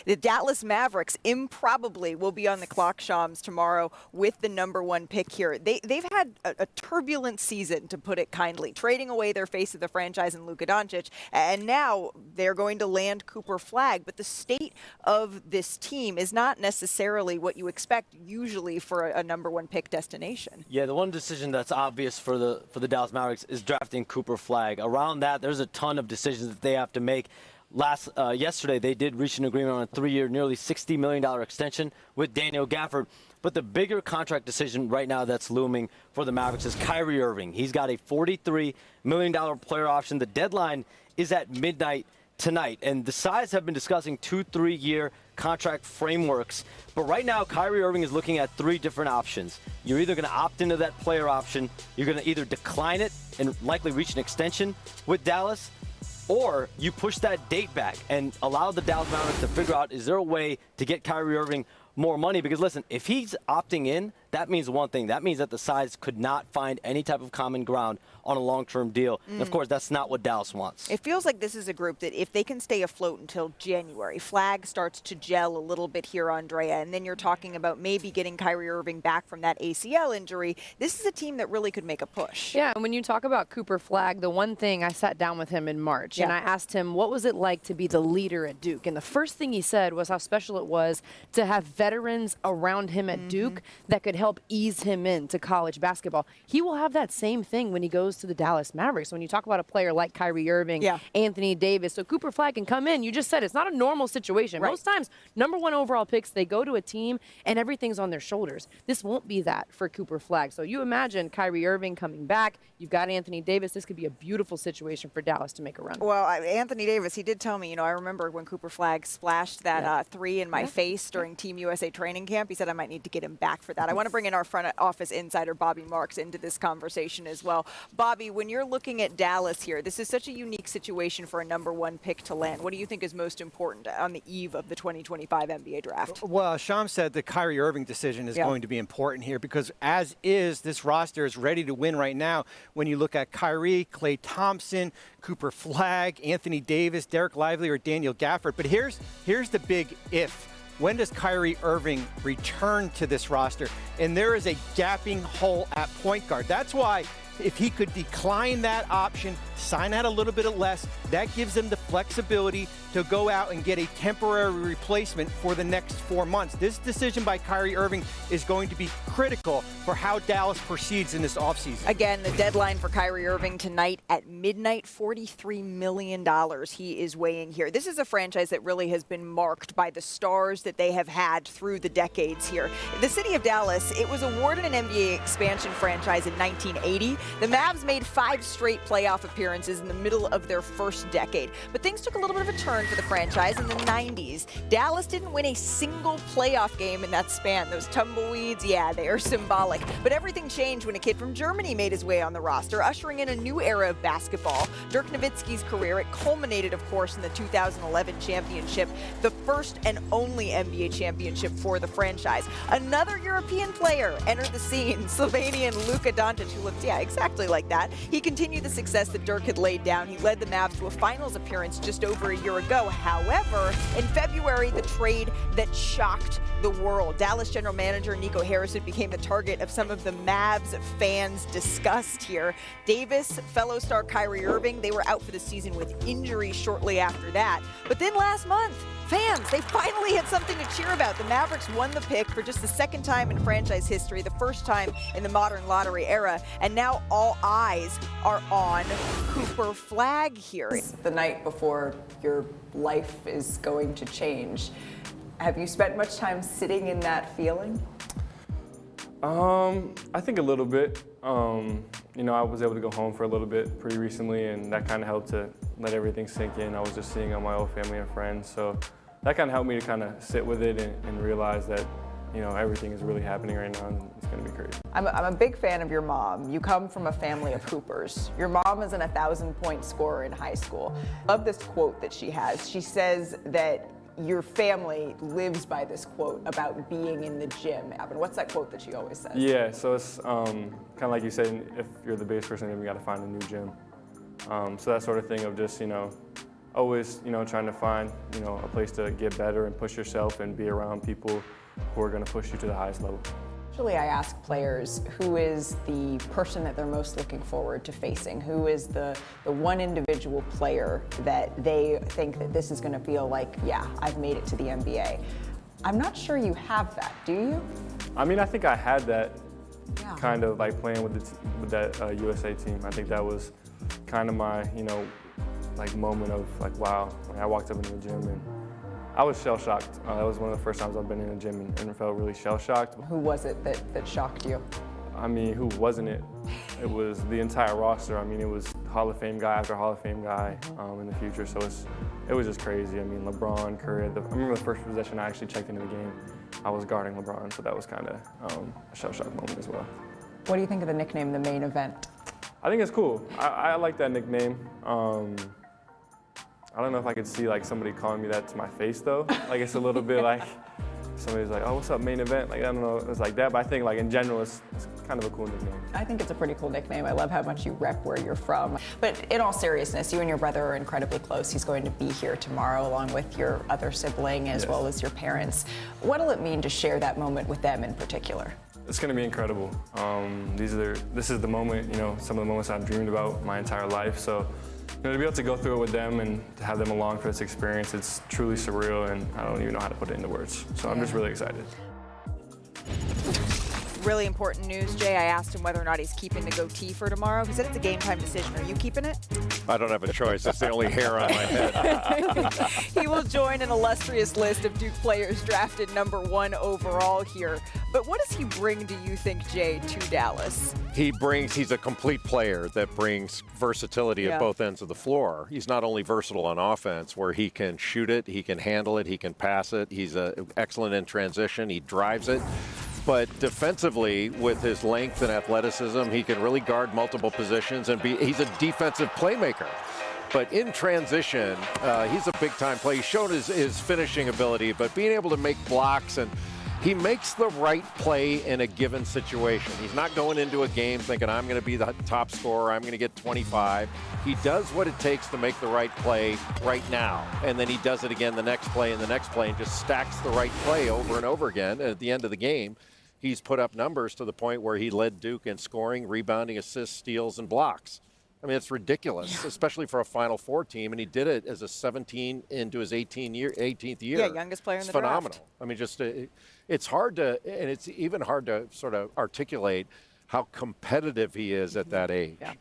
The Dallas Mavericks improbably will be on the clock, Shams, tomorrow with the #1 pick here. They've had a turbulent season, to put it kindly, trading away their face of the franchise in Luka Doncic, and now they're going to land Cooper Flagg. But the state of this team is not necessarily what you expect usually for a #1 pick destination. Yeah, the one decision that's obvious for the Dallas Mavericks is drafting Cooper Flagg. Around that, there's a ton of decisions that they have to make. Yesterday, they did reach an agreement on a 3-year, nearly $60 million extension with Daniel Gafford. But the bigger contract decision right now that's looming for the Mavericks is Kyrie Irving. He's got a $43 million player option. The deadline is at midnight tonight, and the sides have been discussing 2-3-year contract frameworks. But right now, Kyrie Irving is looking at 3 different options. You're either going to opt into that player option, you're going to either decline it and likely reach an extension with Dallas, or you push that date back and allow the Dallas Mavericks to figure out, is there a way to get Kyrie Irving more money? Because listen, if he's opting in, that means one thing. That means that the sides could not find any type of common ground on a long-term deal. And of course, that's not what Dallas wants. It feels like this is a group that if they can stay afloat until January, Flagg starts to gel a little bit here, Andraya, and then you're talking about maybe getting Kyrie Irving back from that ACL injury. This is a team that really could make a push. Yeah, and when you talk about Cooper Flagg, the one thing, I sat down with him in March, and I asked him, what was it like to be the leader at Duke? And the first thing he said was how special it was to have veterans around him at Duke that could help ease him into college basketball. He will have that same thing when he goes to the Dallas Mavericks. When you talk about a player like Kyrie Irving, Anthony Davis, so Cooper Flagg can come in. You just said it's not a normal situation. Most times, #1 overall picks, they go to a team and everything's on their shoulders. This won't be that for Cooper Flagg. So you imagine Kyrie Irving coming back. You've got Anthony Davis. This could be a beautiful situation for Dallas to make a run. Well, Anthony Davis, he did tell me, I remember when Cooper Flagg splashed that 3 in my face during Team USA training camp. He said I might need to get him back for that. I want to bring in our front office insider, Bobby Marks, into this conversation as well. Bobby, when you're looking at Dallas here, this is such a unique situation for a #1 pick to land. What do you think is most important on the eve of the 2025 NBA draft? Well, Sham said the Kyrie Irving decision is going to be important here because as is, this roster is ready to win right now. When you look at Kyrie, Klay Thompson, Cooper Flagg, Anthony Davis, Derek Lively, or Daniel Gafford. But here's the big if. When does Kyrie Irving return to this roster? And there is a gaping hole at point guard. That's why if he could decline that option, sign out a little bit less, that gives him the flexibility to go out and get a temporary replacement for the next 4 months. This decision by Kyrie Irving is going to be critical for how Dallas proceeds in this offseason. Again, the deadline for Kyrie Irving tonight at midnight, $43 million he is weighing here. This is a franchise that really has been marked by the stars that they have had through the decades here. The city of Dallas, it was awarded an NBA expansion franchise in 1980. The Mavs made 5 straight playoff appearances in the middle of their first decade. But things took a little bit of a turn for the franchise in the 90s. Dallas didn't win a single playoff game in that span. Those tumbleweeds, yeah, they are symbolic. But everything changed when a kid from Germany made his way on the roster, ushering in a new era of basketball. Dirk Nowitzki's career, it culminated, of course, in the 2011 championship, the first and only NBA championship for the franchise. Another European player entered the scene, Slovenian Luka Doncic, who looked, exactly like that. He continued the success that Dirk had laid down. He led the Mavs to a finals appearance just over a year ago. However, in February, the trade that shocked the world. Dallas general manager Nico Harrison became the target of some of the Mavs fans' disgust here. Davis, fellow star Kyrie Irving, they were out for the season with injury shortly after that. But then last month, fans, they finally had something to cheer about. The Mavericks won the pick for just the second time in franchise history, the first time in the modern lottery era, and now all eyes are on Cooper Flagg here. The night before your life is going to change. Have you spent much time sitting in that feeling? I think a little bit. I was able to go home for a little bit pretty recently, and that kind of helped to let everything sink in. I was just seeing all my old family and friends, so that kind of helped me to kind of sit with it and realize that, everything is really happening right now, and it's going to be crazy. I'm a big fan of your mom. You come from a family of hoopers. Your mom is an 1,000-point scorer in high school. I love this quote that she has. She says that your family lives by this quote about being in the gym. Evan, what's that quote that she always says? Yeah, so it's kind of like you said, if you're the biggest person, then we got to find a new gym. So that sort of thing of just, always, trying to find, a place to get better and push yourself and be around people who are going to push you to the highest level. Usually I ask players who is the person that they're most looking forward to facing, who is the one individual player that they think that this is going to feel like, yeah, I've made it to the NBA. I'm not sure you have that, do you? I mean, I think I had that kind of like playing with that USA team. I think that was kind of my, like moment of like, wow. Like, I walked up into the gym and I was shell-shocked. That was one of the first times I've been in a gym and felt really shell-shocked. Who was it that shocked you? I mean, who wasn't it? It was the entire roster. I mean, it was Hall of Fame guy after Hall of Fame guy in the future. So it was just crazy. I mean, LeBron, Curry. I remember the first possession I actually checked into the game. I was guarding LeBron, so that was kind of a shell-shock moment as well. What do you think of the nickname, The Main Event? I think it's cool. I like that nickname. I don't know if I could see like somebody calling me that to my face though. Like it's a little bit like somebody's like, oh, what's up, Main Event? Like I don't know, it's like that. But I think like in general, it's kind of a cool nickname. I think it's a pretty cool nickname. I love how much you rep where you're from. But in all seriousness, you and your brother are incredibly close. He's going to be here tomorrow along with your other sibling as well as your parents. What'll it mean to share that moment with them in particular? It's going to be incredible. This is the moment, some of the moments I've dreamed about my entire life. So, to be able to go through it with them and to have them along for this experience, it's truly surreal, and I don't even know how to put it into words. So I'm just really excited. Really important news, Jay. I asked him whether or not he's keeping the goatee for tomorrow. He said it's a game time decision. Are you keeping it? I don't have a choice. That's the only hair on my head. He will join an illustrious list of Duke players drafted #1 overall here. But what does he bring, do you think, Jay, to Dallas? He's a complete player that brings versatility at both ends of the floor. He's not only versatile on offense, where he can shoot it, he can handle it, he can pass it. He's excellent in transition. He drives it. But defensively, with his length and athleticism, he can really guard multiple positions and he's a defensive playmaker. But in transition, he's a big-time player. He's shown his finishing ability, but being able to make blocks, and he makes the right play in a given situation. He's not going into a game thinking, I'm going to be the top scorer, I'm going to get 25. He does what it takes to make the right play right now. And then he does it again the next play and the next play and just stacks the right play over and over again. And at the end of the game, he's put up numbers to the point where he led Duke in scoring, rebounding, assists, steals, and blocks. I mean, it's ridiculous, especially for a Final Four team, and he did it as a 17 into his 18th year. Yeah, youngest player in the draft. Phenomenal. I mean, it's hard to, and it's even hard to sort of articulate how competitive he is at that age. Yeah.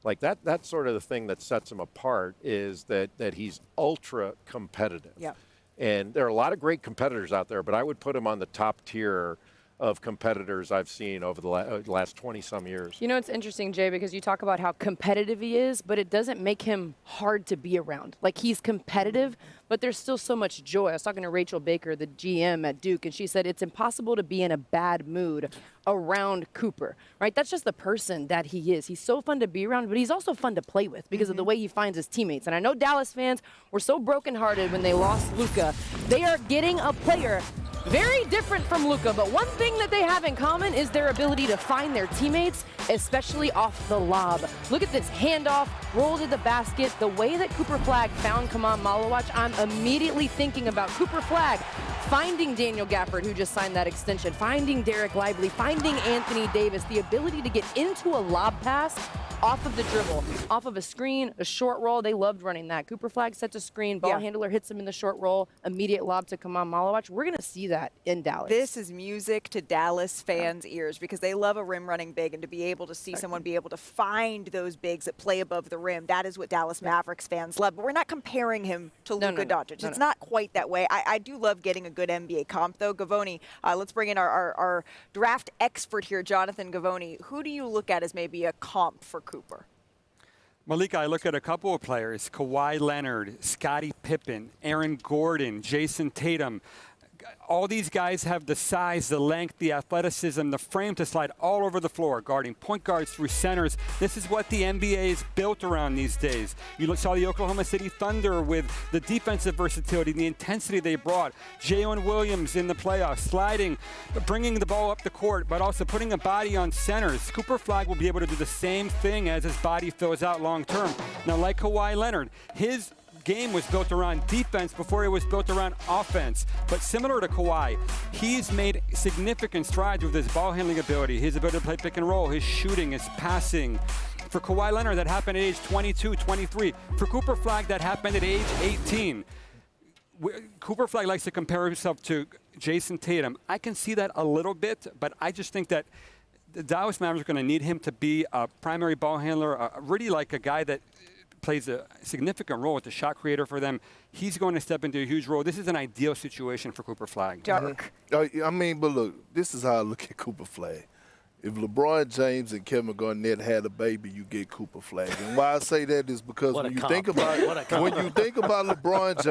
Like that's sort of the thing that sets him apart is that he's ultra competitive. Yeah. And there are a lot of great competitors out there, but I would put him on the top tier of competitors I've seen over the last 20-some years. You know, it's interesting, Jay, because you talk about how competitive he is, but it doesn't make him hard to be around. Like, he's competitive, but there's still so much joy. I was talking to Rachel Baker, the GM at Duke, and she said it's impossible to be in a bad mood around Cooper, right? That's just the person that he is. He's so fun to be around, but he's also fun to play with because of the way he finds his teammates. And I know Dallas fans were so brokenhearted when they lost Luka. They are getting a player very different from Luka, but one thing that they have in common is their ability to find their teammates, especially off the lob. Look at this handoff, roll to the basket. The way that Cooper Flagg found Kaman Malawach, I'm immediately thinking about Cooper Flagg finding Daniel Gafford, who just signed that extension, finding Derek Lively, finding Anthony Davis, the ability to get into a lob pass off of the dribble, off of a screen, a short roll. They loved running that. Cooper Flagg sets a screen, ball handler hits him in the short roll, immediate lob to Kaman Malawach. We're going to see that in Dallas. This is music to Dallas fans' ears because they love a rim running big, and to be able to see someone be able to find those bigs that play above the rim, that is what Dallas Mavericks fans love. But we're not comparing him to Luka Doncic. It's not quite that way. I do love getting a good NBA comp, though. Givony, let's bring in our draft expert here, Jonathan Givony. Who do you look at as maybe a comp for Cooper? Malika, I look at a couple of players, Kawhi Leonard, Scottie Pippen, Aaron Gordon, Jason Tatum. All these guys have the size, the length, the athleticism, the frame to slide all over the floor, guarding point guards through centers. This is what the NBA is built around these days. You saw the Oklahoma City Thunder with the defensive versatility, the intensity they brought. Jalen Williams in the playoffs, sliding, bringing the ball up the court, but also putting a body on centers. Cooper Flagg will be able to do the same thing as his body fills out long term. Now, like Kawhi Leonard, his game was built around defense before it was built around offense. But similar to Kawhi, he's made significant strides with his ball handling ability, his ability to play pick and roll, his shooting, his passing. For Kawhi Leonard, that happened at age 22, 23. For Cooper Flagg, that happened at age 18. Cooper Flagg likes to compare himself to Jason Tatum. I can see that a little bit, but I just think that the Dallas Mavericks are going to need him to be a primary ball handler, really like a guy that plays a significant role as the shot creator for them. He's going to step into a huge role. This is an ideal situation for Cooper Flagg. Dark. I mean, but look, this is how I look at Cooper Flagg. If LeBron James and Kevin Garnett had a baby, you get Cooper Flagg. And why I say that is because when you think about LeBron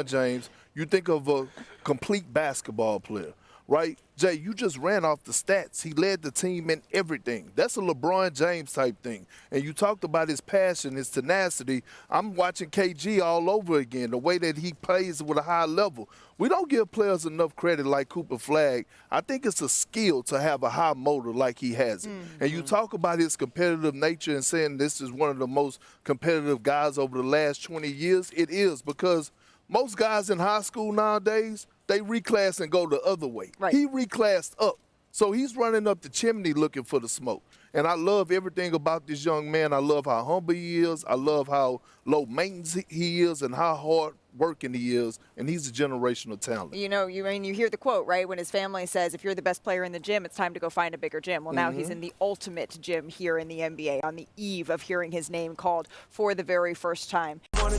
James, you think of a complete basketball player, right? Jay, you just ran off the stats. He led the team in everything. That's a LeBron James type thing. And you talked about his passion, his tenacity. I'm watching KG all over again, the way that he plays with a high level. We don't give players enough credit like Cooper Flagg. I think it's a skill to have a high motor like he has it. Mm-hmm. And you talk about his competitive nature and saying this is one of the most competitive guys over the last 20 years. It is, because most guys in high school nowadays, they reclass and go the other way. Right. He reclassed up. So he's running up the chimney looking for the smoke. And I love everything about this young man. I love how humble he is. I love how low maintenance he is and how hard working he is. And he's a generational talent. You know, you hear the quote, right? When his family says, if you're the best player in the gym, it's time to go find a bigger gym. Well, now he's in the ultimate gym here in the NBA on the eve of hearing his name called for the very first time. I'm on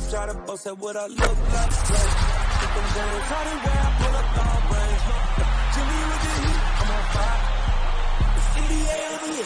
fire. It's 88 over here.